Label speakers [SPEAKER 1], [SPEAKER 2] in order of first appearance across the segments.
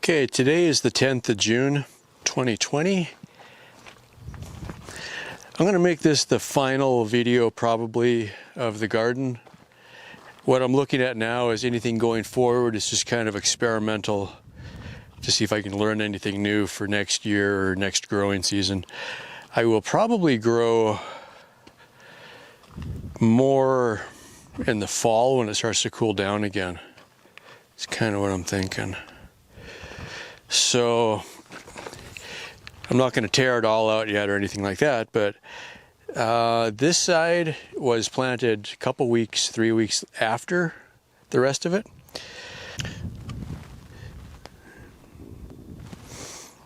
[SPEAKER 1] Okay, today is the 10th of June, 2020. I'm going to make this the final video probably of the garden. What I'm looking at now is anything going forward is just kind of experimental to see if I can learn anything new for next year or next growing season. I will probably grow more in the fall when it starts to cool down again. It's kind of what I'm thinking. So I'm not going to tear it all out yet or anything like that, but this side was planted a couple weeks, 3 weeks after the rest of it.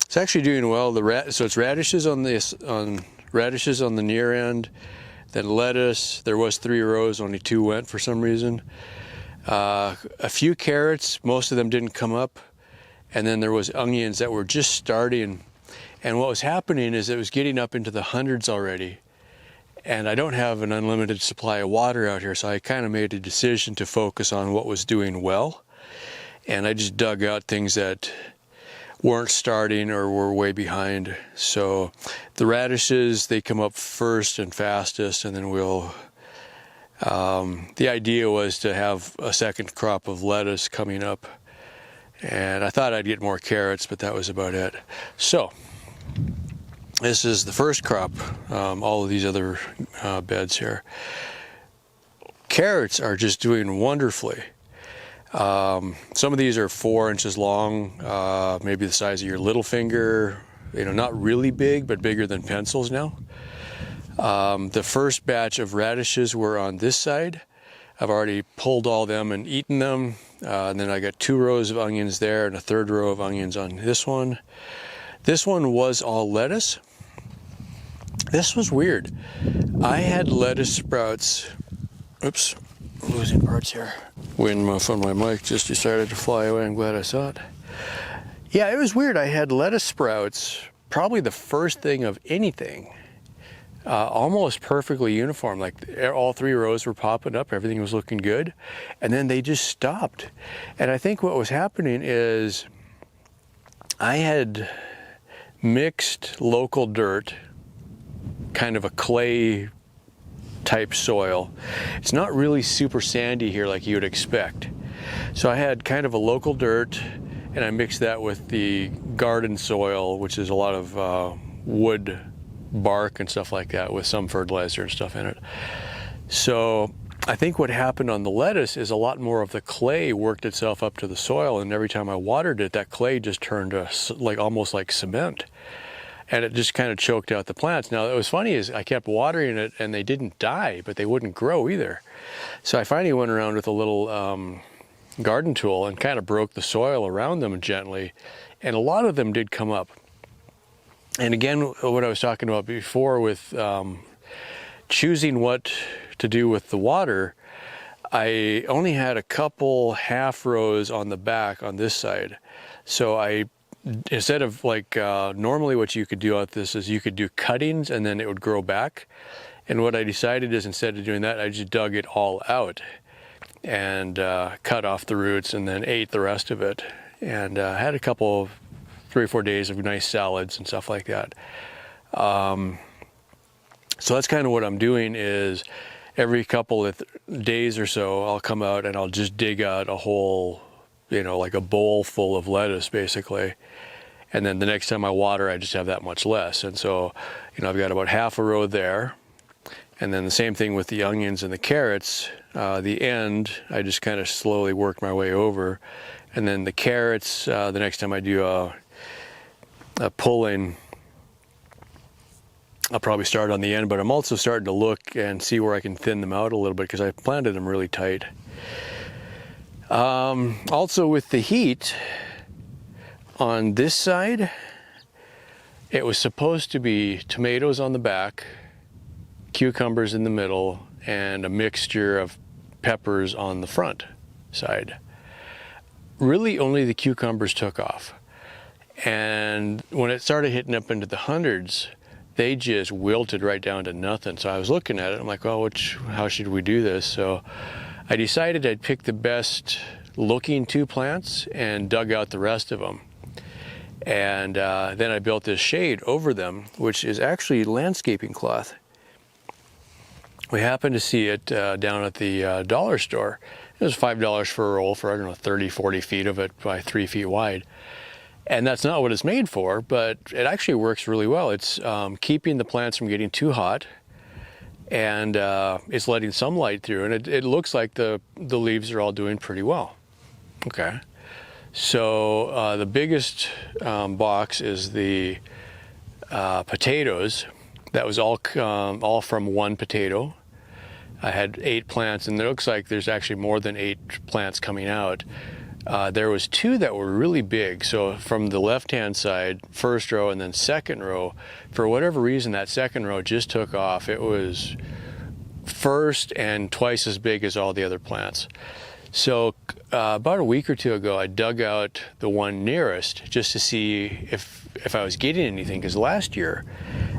[SPEAKER 1] It's actually doing well. So it's radishes on this, radishes on the near end, then lettuce. There was 3 rows, only 2 went for some reason. A few carrots, most of them didn't come up. And then there was onions that were just starting. And what was happening is it was getting up into the hundreds already. And I don't have an unlimited supply of water out here, so I kind of made a decision to focus on what was doing well. And I just dug out things that weren't starting or were way behind. So the radishes, they come up first and fastest, and then we'll... the idea was to have a second crop of lettuce coming up. And I thought I'd get more carrots, but that was about it. So this is the first crop, all of these other beds here. Carrots are just doing wonderfully. Some of these are 4 inches long, maybe the size of your little finger, not really big, but bigger than pencils now. The first batch of radishes were on this side. I've already pulled all them and eaten them. And then I got 2 rows of onions there and a 3rd row of onions on this one. This one was all lettuce. This was weird. I had lettuce sprouts. Oops, I'm losing parts here. Wind muff on my mic just decided to fly away. I'm glad I saw it. Yeah, it was weird. I had lettuce sprouts, probably the first thing of anything. Almost perfectly uniform, like all 3 rows were popping up, everything was looking good, and then they just stopped. And I think what was happening is I had mixed local dirt, kind of a clay type soil. It's not really super sandy here like you would expect. So I had kind of a local dirt, and I mixed that with the garden soil, which is a lot of wood bark and stuff like that with some fertilizer and stuff in it. So I think what happened on the lettuce is a lot more of the clay worked itself up to the soil, and every time I watered it, that clay just turned to almost like cement, and it just kind of choked out the plants. Now, what was funny is I kept watering it and they didn't die, but they wouldn't grow either. So I finally went around with a little garden tool and kind of broke the soil around them gently, and a lot of them did come up. And again, what I was talking about before with choosing what to do with the water, I only had a couple half rows on the back on this side. So I, instead of like normally what you could do out this is you could do cuttings and then it would grow back. And what I decided is instead of doing that, I just dug it all out and cut off the roots and then ate the rest of it. And had a couple of 3 or 4 days of nice salads and stuff like that. So that's kind of what I'm doing is every couple of days or so, I'll come out and I'll just dig out a whole, like a bowl full of lettuce basically. And then the next time I water, I just have that much less. And so, I've got about half a row there. And then the same thing with the onions and the carrots. The end, I just kind of slowly work my way over. And then the carrots, the next time I do a pulling, I'll probably start on the end, but I'm also starting to look and see where I can thin them out a little bit because I planted them really tight. Also with the heat on this side, it was supposed to be tomatoes on the back, cucumbers in the middle, and a mixture of peppers on the front side. Really only the cucumbers took off. And when it started hitting up into the hundreds, they just wilted right down to nothing. So I was looking at it, I'm like, oh, how should we do this? So I decided I'd pick the best looking 2 plants and dug out the rest of them. And then I built this shade over them, which is actually landscaping cloth. We happened to see it down at the dollar store. It was $5 for a roll for, I don't know, 30, 40 feet of it by 3 feet wide. And that's not what it's made for, but it actually works really well. It's keeping the plants from getting too hot, and it's letting some light through, and it looks like the leaves are all doing pretty well. Okay, so the biggest box is the potatoes. That was all from one potato. I had 8 plants, and it looks like there's actually more than 8 plants coming out. There was 2 that were really big. So from the left-hand side, first row and then second row, for whatever reason, that second row just took off. It was first and twice as big as all the other plants. So about a week or 2 ago, I dug out the one nearest just to see if I was getting anything, because last year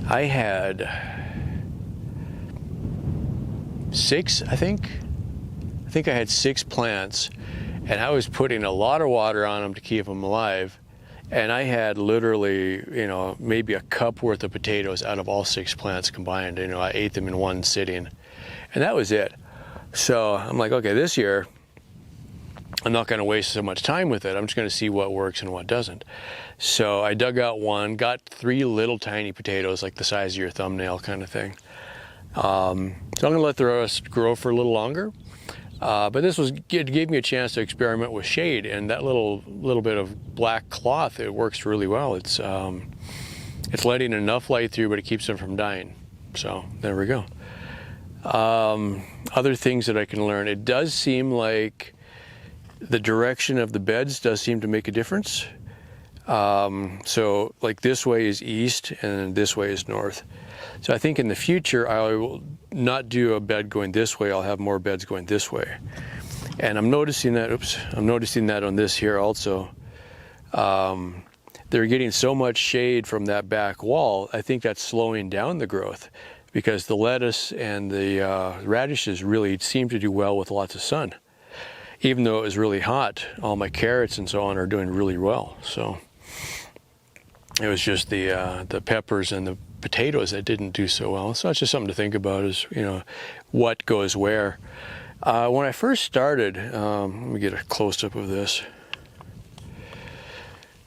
[SPEAKER 1] I had 6, I think I had 6 plants, and I was putting a lot of water on them to keep them alive, and I had literally, you know, maybe a cup worth of potatoes out of all 6 plants combined. You know, I ate them in one sitting, and that was it. So I'm like, okay, this year I'm not going to waste so much time with it. I'm just going to see what works and what doesn't. So I dug out one, got 3 little tiny potatoes, like the size of your thumbnail kind of thing. So I'm going to let the rest grow for a little longer. But it gave me a chance to experiment with shade, and that little bit of black cloth, it works really well. It's letting enough light through, but it keeps them from dying. So there we go. Other things that I can learn. It does seem like the direction of the beds does seem to make a difference. So like this way is east and this way is north. So I think in the future I will not do a bed going this way, I'll have more beds going this way. And I'm noticing that, I'm noticing that on this here also. They're getting so much shade from that back wall, I think that's slowing down the growth, because the lettuce and the radishes really seem to do well with lots of sun. Even though it was really hot, all my carrots and so on are doing really well. So it was just the peppers and the potatoes that didn't do so well. So it's just something to think about, is, you know, what goes where. When I first started, let me get a close-up of this.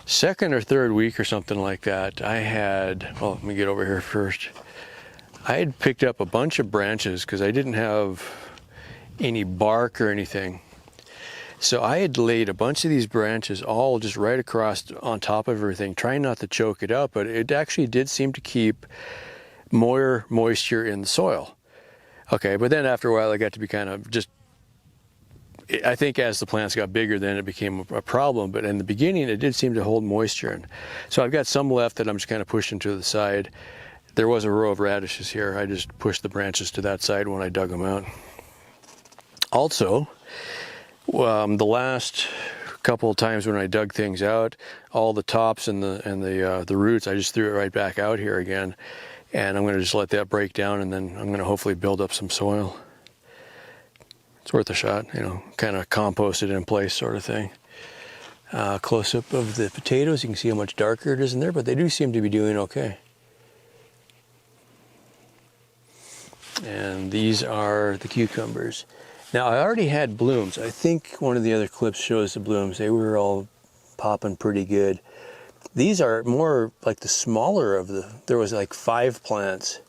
[SPEAKER 1] Second or third week or something like that, I had, well, let me get over here first. I had picked up a bunch of branches because I didn't have any bark or anything. So I had laid a bunch of these branches all just right across on top of everything, trying not to choke it up, but it actually did seem to keep more moisture in the soil. Okay, but then after a while it got to be kind of just, I think as the plants got bigger, then it became a problem, but in the beginning it did seem to hold moisture in. So I've got some left that I'm just kind of pushing to the side. There was a row of radishes here. I just pushed the branches to that side when I dug them out. Also, the last couple of times when I dug things out, all the tops and the roots, I just threw it right back out here again, and I'm going to just let that break down, and then I'm going to hopefully build up some soil. It's worth a shot, you know, kind of compost it in place sort of thing. Close up of the potatoes, you can see how much darker it is in there, but they do seem to be doing okay. And these are the cucumbers. Now, I already had blooms. I think one of the other clips shows the blooms. They were all popping pretty good. These are more like the smaller of there was like 5 plants,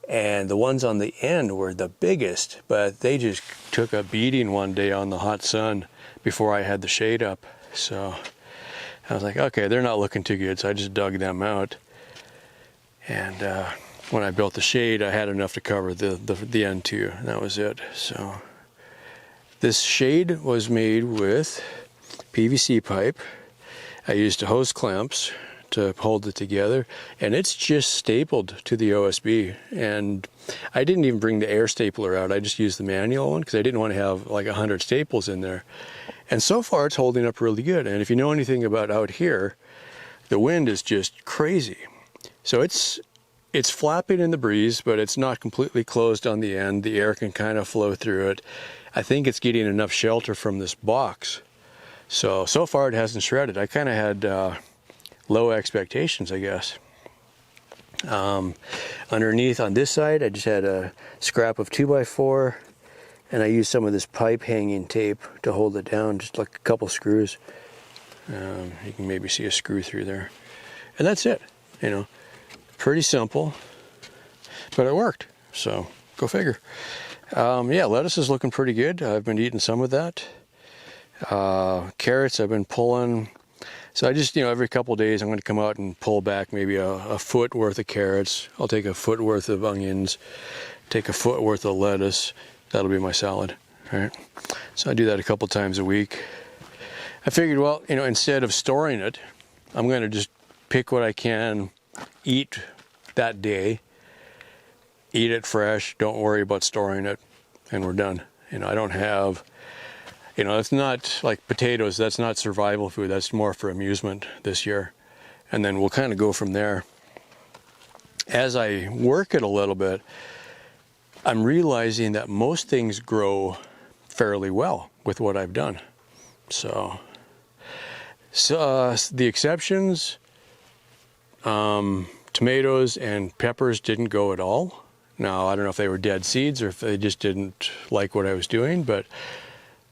[SPEAKER 1] and the ones on the end were the biggest, but they just took a beating one day on the hot sun before I had the shade up. So I was like, okay, they're not looking too good, so I just dug them out. And when I built the shade, I had enough to cover the end too, and that was it. So this shade was made with PVC pipe. I used hose clamps to hold it together, and it's just stapled to the OSB. And I didn't even bring the air stapler out. I just used the manual one because I didn't want to have like 100 staples in there. And so far it's holding up really good. And if you know anything about out here, the wind is just crazy. So it's flapping in the breeze, but it's not completely closed on the end. The air can kind of flow through it. I think it's getting enough shelter from this box. So far it hasn't shredded. I kind of had low expectations, I guess. Underneath on this side, I just had a scrap of 2x4, and I used some of this pipe hanging tape to hold it down, just like a couple screws. You can maybe see a screw through there. And that's it, you know. Pretty simple, but it worked, so go figure. Yeah, lettuce is looking pretty good. I've been eating some of that. Carrots I've been pulling. So I just, you know, every couple of days I'm going to come out and pull back maybe a foot worth of carrots. I'll take a foot worth of onions, take a foot worth of lettuce. That'll be my salad, right? So I do that a couple times a week. I figured, well, you know, instead of storing it, I'm going to just pick what I can, eat that day, eat it fresh, don't worry about storing it, and we're done. You know, I don't have, you know, it's not like potatoes, that's not survival food, that's more for amusement this year. And then we'll kind of go from there. As I work it a little bit, I'm realizing that most things grow fairly well with what I've done. So the exceptions, tomatoes and peppers didn't go at all. Now, I don't know if they were dead seeds or if they just didn't like what I was doing, but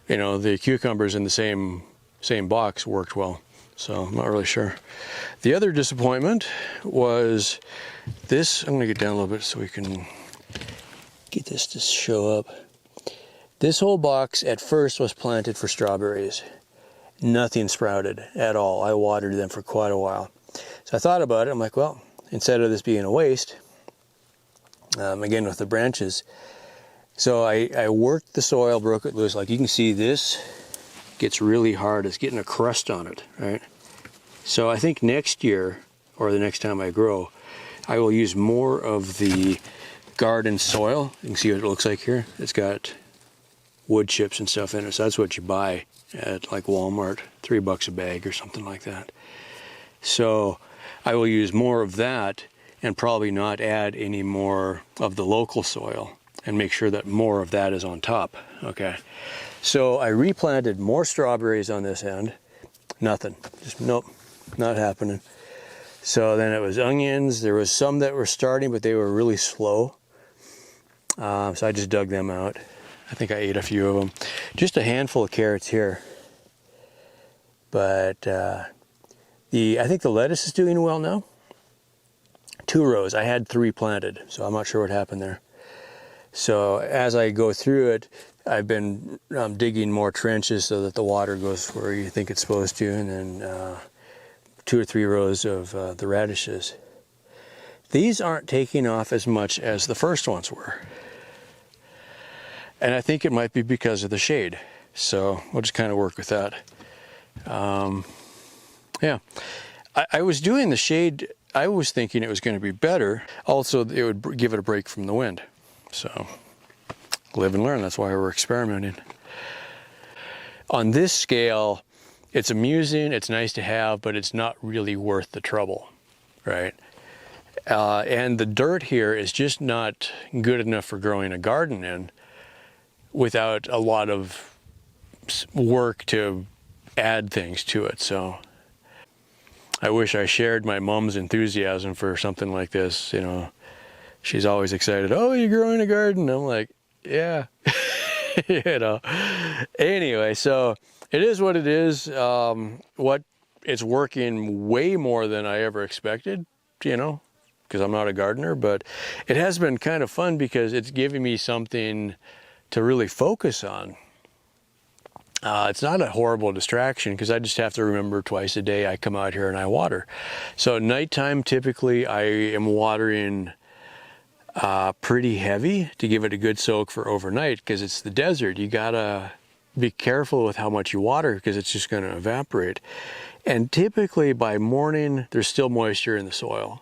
[SPEAKER 1] you know, the cucumbers in the same box worked well. So I'm not really sure. The other disappointment was this. I'm gonna get down a little bit so we can get this to show up. This whole box at first was planted for strawberries. Nothing sprouted at all. I watered them for quite a while. So I thought about it. I'm like, well, instead of this being a waste, again with the branches, so I worked the soil, broke it loose. Like you can see, this gets really hard. It's getting a crust on it, right? So I think next year, or the next time I grow, I will use more of the garden soil. You can see what it looks like here. It's got wood chips and stuff in it. So that's what you buy at like Walmart, $3 a bag or something like that. So I will use more of that and probably not add any more of the local soil and make sure that more of that is on top. Okay. So I replanted more strawberries on this end. Nothing. Just nope, not happening. So then it was onions. There was some that were starting, but they were really slow. So I just dug them out. I think I ate a few of them. Just a handful of carrots here. But I think the lettuce is doing well now. 2 rows. I had 3 planted, so I'm not sure what happened there. So as I go through it, I've been digging more trenches so that the water goes where you think it's supposed to, and then 2 or 3 rows of the radishes. These aren't taking off as much as the first ones were. And I think it might be because of the shade. So we'll just kind of work with that. Yeah, I was doing the shade. I was thinking it was going to be better. Also, it would give it a break from the wind. So live and learn. That's why we're experimenting. On this scale, it's amusing, it's nice to have, but it's not really worth the trouble, right? And the dirt here is just not good enough for growing a garden in without a lot of work to add things to it. So I wish I shared my mom's enthusiasm for something like this. You know, she's always excited. Oh, you're growing a garden. I'm like, yeah, you know. Anyway, so it is what it is. It's working way more than I ever expected, you know, because I'm not a gardener, but it has been kind of fun because it's giving me something to really focus on. It's not a horrible distraction because I just have to remember twice a day I come out here and I water. So at nighttime, typically I am watering pretty heavy to give it a good soak for overnight because it's the desert. You gotta be careful with how much you water because it's just going to evaporate. And typically by morning, there's still moisture in the soil.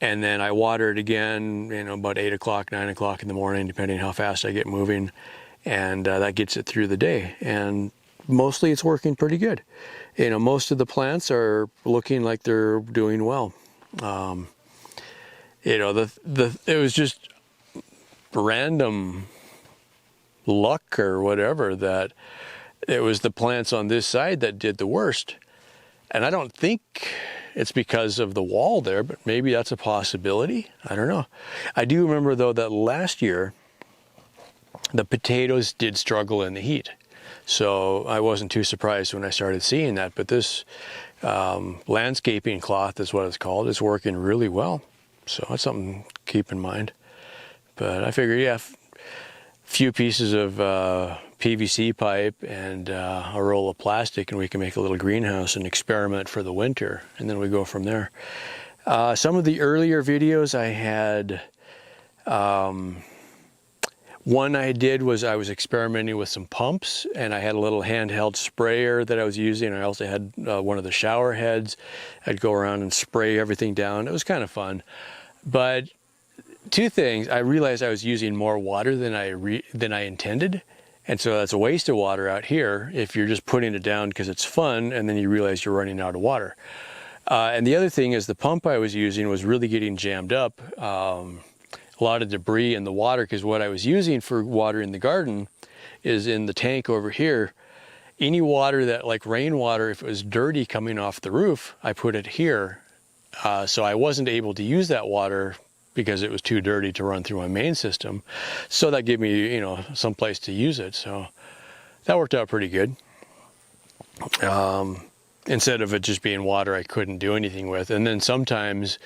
[SPEAKER 1] And then I water it again, you know, about 8 o'clock, 9 o'clock in the morning, depending how fast I get moving. And that gets it through the day. And mostly it's working pretty good. You know, most of the plants are looking like they're doing well. You know, it was just random luck or whatever that it was the plants on this side that did the worst. And I don't think it's because of the wall there, but maybe that's a possibility. I don't know. I do remember though that last year the potatoes did struggle in the heat. So I wasn't too surprised when I started seeing that, but this landscaping cloth is what it's called. It's working really well. So that's something to keep in mind. But I figured, yeah, few pieces of PVC pipe and a roll of plastic, and we can make a little greenhouse and experiment for the winter, and then we go from there. Some of the earlier videos I had, one I did was I was experimenting with some pumps, and I had a little handheld sprayer that I was using. I also had one of the shower heads. I'd go around and spray everything down. It was kind of fun. But two things, I realized I was using more water than I intended, and so that's a waste of water out here if you're just putting it down because it's fun, and then you realize you're running out of water. And the other thing is the pump I was using was really getting jammed up. A lot of debris in the water, because what I was using for water in the garden is in the tank over here. Any water that, like rainwater, if it was dirty coming off the roof, I put it here. So I wasn't able to use that water because it was too dirty to run through my main system. So that gave me, you know, some place to use it. So that worked out pretty good. Instead of it just being water I couldn't do anything with. And then sometimes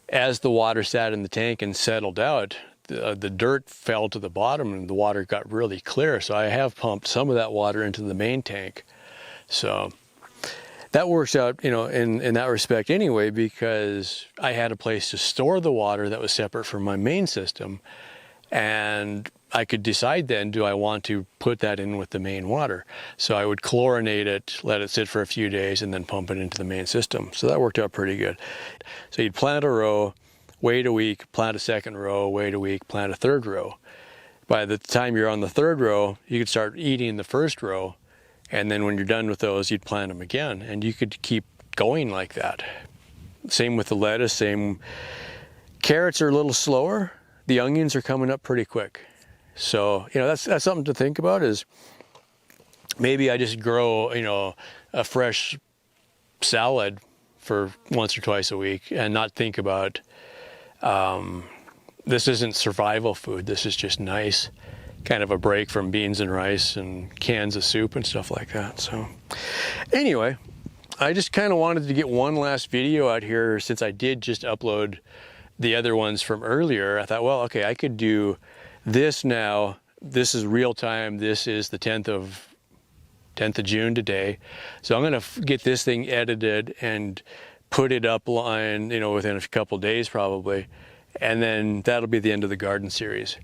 [SPEAKER 1] as the water sat in the tank and settled out, the dirt fell to the bottom and the water got really clear. So I have pumped some of that water into the main tank. So that works out, you know, in that respect anyway, because I had a place to store the water that was separate from my main system. And I could decide then, do I want to put that in with the main water? So I would chlorinate it, let it sit for a few days, and then pump it into the main system. So that worked out pretty good. So you'd plant a row, wait a week, plant a second row, wait a week, plant a third row. By the time you're on the third row, you could start eating the first row. And then when you're done with those, you'd plant them again. And you could keep going like that. Same with the lettuce, same. Carrots are a little slower. The onions are coming up pretty quick. So, you know, that's something to think about, is maybe I just grow, you know, a fresh salad for once or twice a week and not think about, this isn't survival food. This is just nice, kind of a break from beans and rice and cans of soup and stuff like that. So anyway, I just kind of wanted to get one last video out here since I did just upload the other ones from earlier. I thought, well, okay, I could do this now. This is real time. This is the 10th of June today. So I'm going to get this thing edited and put it up line, you know, within a couple days probably. And then that'll be the end of the garden series.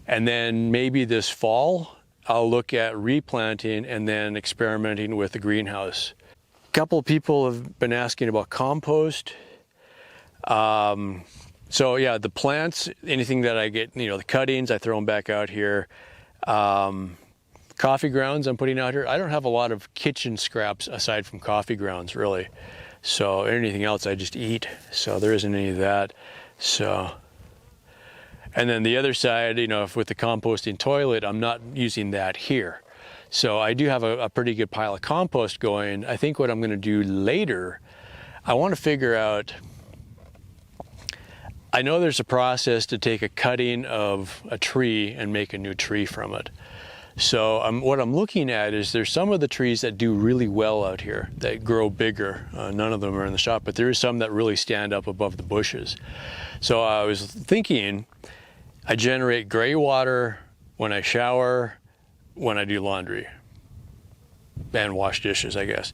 [SPEAKER 1] And then maybe this fall, I'll look at replanting and then experimenting with the greenhouse. A couple of people have been asking about compost. So yeah, the plants, anything that I get, you know, the cuttings, I throw them back out here. Coffee grounds I'm putting out here. I don't have a lot of kitchen scraps aside from coffee grounds, really. So anything else I just eat. So there isn't any of that. So, and then the other side, you know, if with the composting toilet, I'm not using that here. So I do have a pretty good pile of compost going. I think what I'm going to do later, I want to figure out, I know there's a process to take a cutting of a tree and make a new tree from it. So what I'm looking at is there's some of the trees that do really well out here, that grow bigger. None of them are in the shop, but there is some that really stand up above the bushes. So I was thinking, I generate gray water when I shower, when I do laundry, and wash dishes, I guess.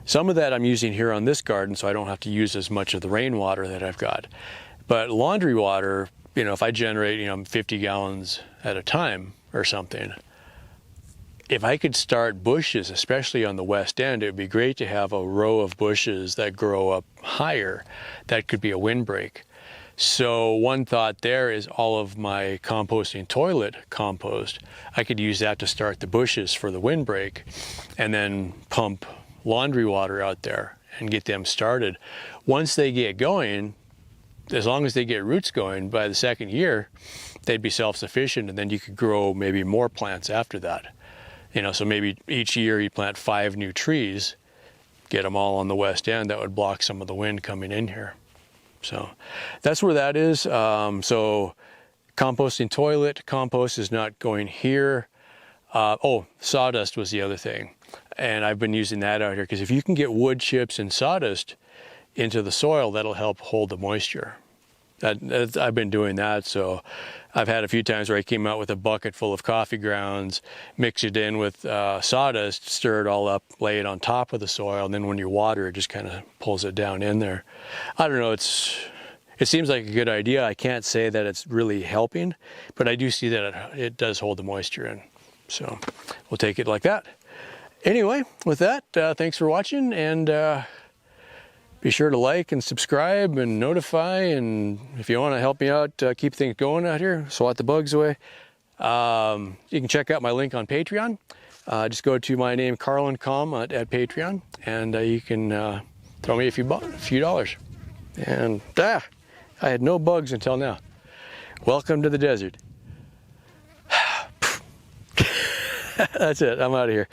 [SPEAKER 1] Some of that I'm using here on this garden, so I don't have to use as much of the rainwater that I've got. But laundry water, you know, if I generate, you know, 50 gallons at a time or something, if I could start bushes, especially on the west end, it would be great to have a row of bushes that grow up higher. That could be a windbreak. So one thought there is all of my composting toilet compost, I could use that to start the bushes for the windbreak and then pump laundry water out there and get them started. Once they get going, as long as they get roots going, by the second year, they'd be self-sufficient, and then you could grow maybe more plants after that. You know, so maybe each year you plant 5 new trees, get them all on the west end. That would block some of the wind coming in here. So that's where that is. So composting toilet, compost is not going here. Oh, sawdust was the other thing. And I've been using that out here because if you can get wood chips and sawdust into the soil, that'll help hold the moisture. I've been doing that. So I've had a few times where I came out with a bucket full of coffee grounds, mix it in with sawdust, stir it all up, lay it on top of the soil, and then when you water it, just kind of pulls it down in there. I don't know, it seems like a good idea. I can't say that it's really helping, but I do see that it does hold the moisture in. So we'll take it like that. Anyway, with that, thanks for watching, and be sure to like and subscribe and notify, and if you want to help me out, keep things going out here, swat the bugs away, you can check out my link on Patreon. Just go to my name, Carlin.com at Patreon, and you can throw me a few dollars. And I had no bugs until now. Welcome to the desert. That's it, I'm out of here.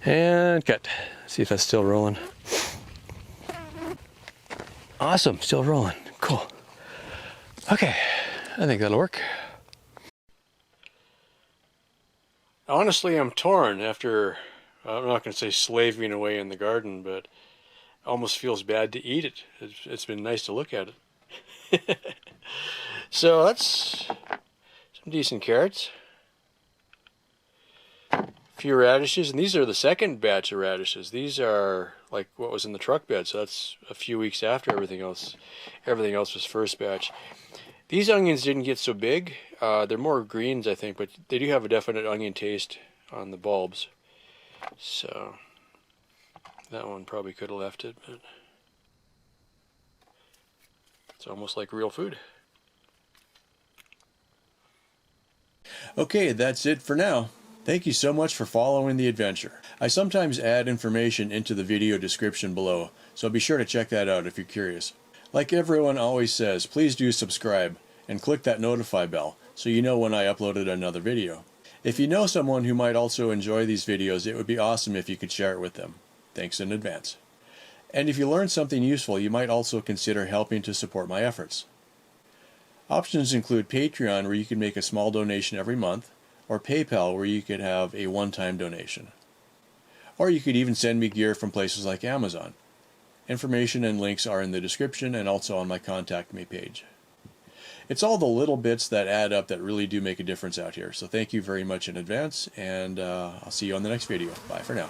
[SPEAKER 1] And cut. See if that's still rolling. Awesome, still rolling. Cool. Okay, I think that'll work. Honestly, I'm torn after, I'm not going to say slaving away in the garden, but almost feels bad to eat it. It's been nice to look at it. So that's some decent carrots. Few radishes, and these are the second batch of radishes. These are like what was in the truck bed, so that's a few weeks after everything else. Everything else was first batch. These onions didn't get so big. They're more greens, I think, but they do have a definite onion taste on the bulbs. So that one probably could have left it, but it's almost like real food. Okay, that's it for now. Thank you so much for following the adventure. I sometimes add information into the video description below, so be sure to check that out if you're curious. Like everyone always says, please do subscribe and click that notify bell so you know when I uploaded another video. If you know someone who might also enjoy these videos, it would be awesome if you could share it with them. Thanks in advance. And if you learned something useful, you might also consider helping to support my efforts. Options include Patreon, where you can make a small donation every month, or PayPal, where you could have a one-time donation. Or you could even send me gear from places like Amazon. Information and links are in the description and also on my Contact Me page. It's all the little bits that add up that really do make a difference out here, so thank you very much in advance, and I'll see you on the next video. Bye for now.